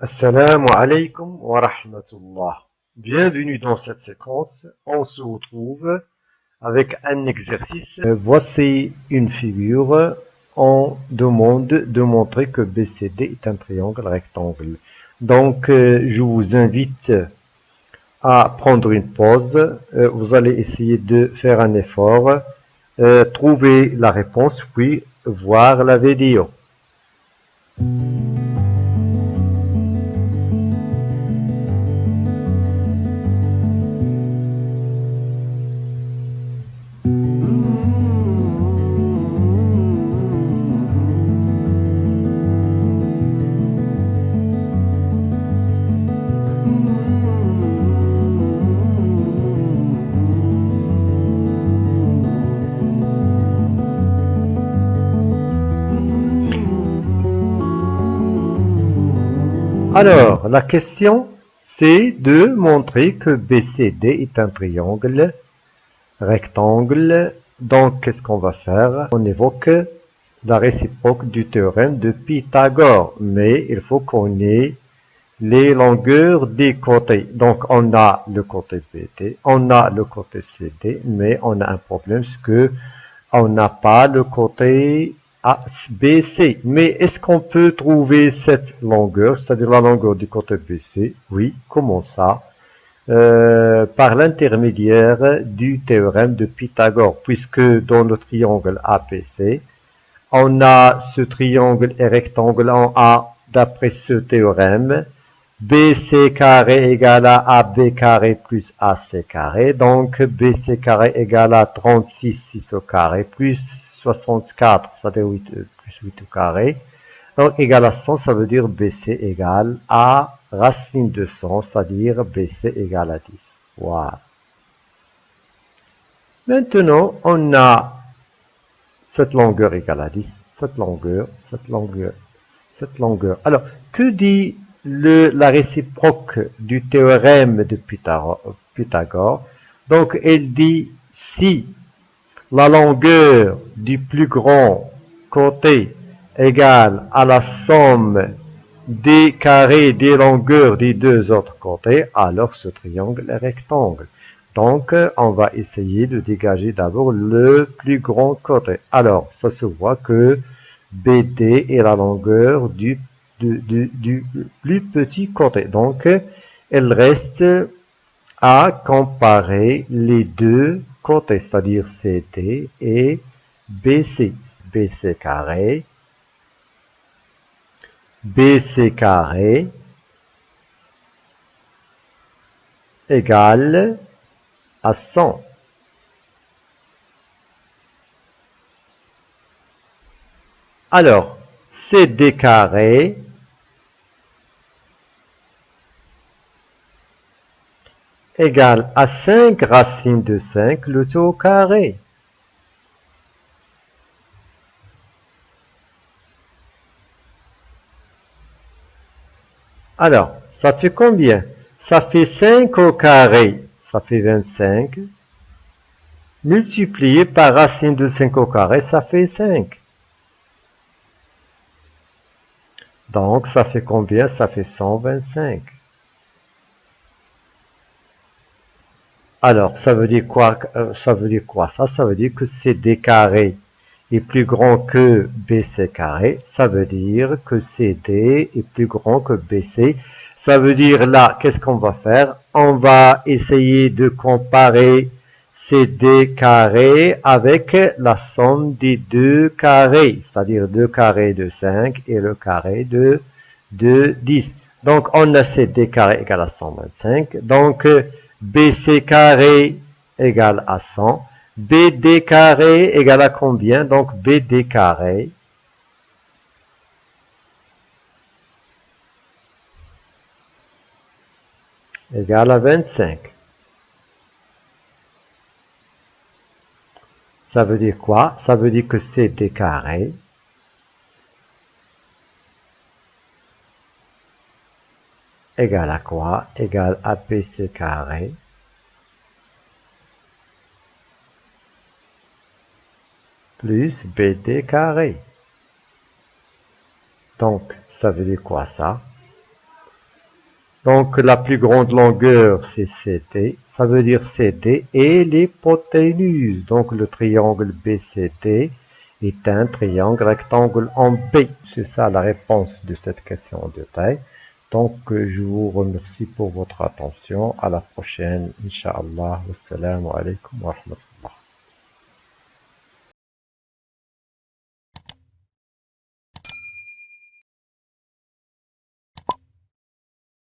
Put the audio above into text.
Assalamu alaikum wa rahmatullah. Bienvenue dans cette séquence. On se retrouve avec un exercice. Voici une figure. On demande de montrer que BCD est un triangle rectangle. Donc, je vous invite à prendre une pause. Vous allez essayer de faire un effort, trouver la réponse, puis voir la vidéo. Alors, la question, c'est de montrer que BCD est un triangle rectangle. Donc, qu'est-ce qu'on va faire? On évoque la réciproque du théorème de Pythagore, mais il faut qu'on ait les longueurs des côtés. Donc, on a le côté BD, on a le côté CD, mais on a un problème, c'est que on n'a pas le côté BC. Mais est-ce qu'on peut trouver cette longueur, c'est-à-dire la longueur du côté BC? Oui, comment ça? Par l'intermédiaire du théorème de Pythagore, puisque dans le triangle APC, on a ce triangle et rectangle en A d'après ce théorème. BC carré égale à AB carré plus AC carré. Donc, BC carré égale à 36 6 au carré plus 64, ça veut dire 8, plus 8 au carré. Donc, égale à 100, ça veut dire BC égale à racine de 100, c'est-à-dire BC égale à 10. Voilà. Maintenant, on a cette longueur égale à 10, cette longueur, cette longueur, cette longueur. Alors, que dit la réciproque du théorème de Pythagore? Donc, elle dit si la longueur du plus grand côté égale à la somme des carrés des longueurs des deux autres côtés, alors ce triangle est rectangle. Donc, on va essayer de dégager d'abord le plus grand côté. Alors, ça se voit que BD est la longueur du plus petit côté. Donc, il reste à comparer les deux côtés, c'est-à-dire CD et BC. BC carré, BC carré égale à 100. Alors, CD carré égale à 5 racines de 5, le tout au carré. Alors, ça fait combien? Ça fait 5 au carré, ça fait 25. Multiplié par racine de 5 au carré, ça fait 5. Donc, ça fait combien? Ça fait 125. Alors, ça veut dire quoi? Ça veut dire quoi? Ça veut dire que CD carré est plus grand que BC carré. Ça veut dire que CD est plus grand que BC. Ça veut dire là, qu'est-ce qu'on va faire? On va essayer de comparer CD carré avec la somme des deux carrés, c'est-à-dire 2 carrés de 5 et le carré de 10. Donc, on a CD carré égale à 125. Donc, BC carré égale à 100. BD carré égale à combien? Donc, BD carré égale à 25. Ça veut dire quoi? Ça veut dire que CD carré égale à quoi? Égale à BC carré plus BD carré. Donc, ça veut dire quoi ça? Donc la plus grande longueur c'est CD, ça veut dire CD et l'hypoténuse. Donc le triangle BCD est un triangle rectangle en B. C'est ça la réponse de cette question en détail. Donc je vous remercie pour votre attention. À la prochaine, Inch'Allah. Wassalamu alaikum wa rahmatullah.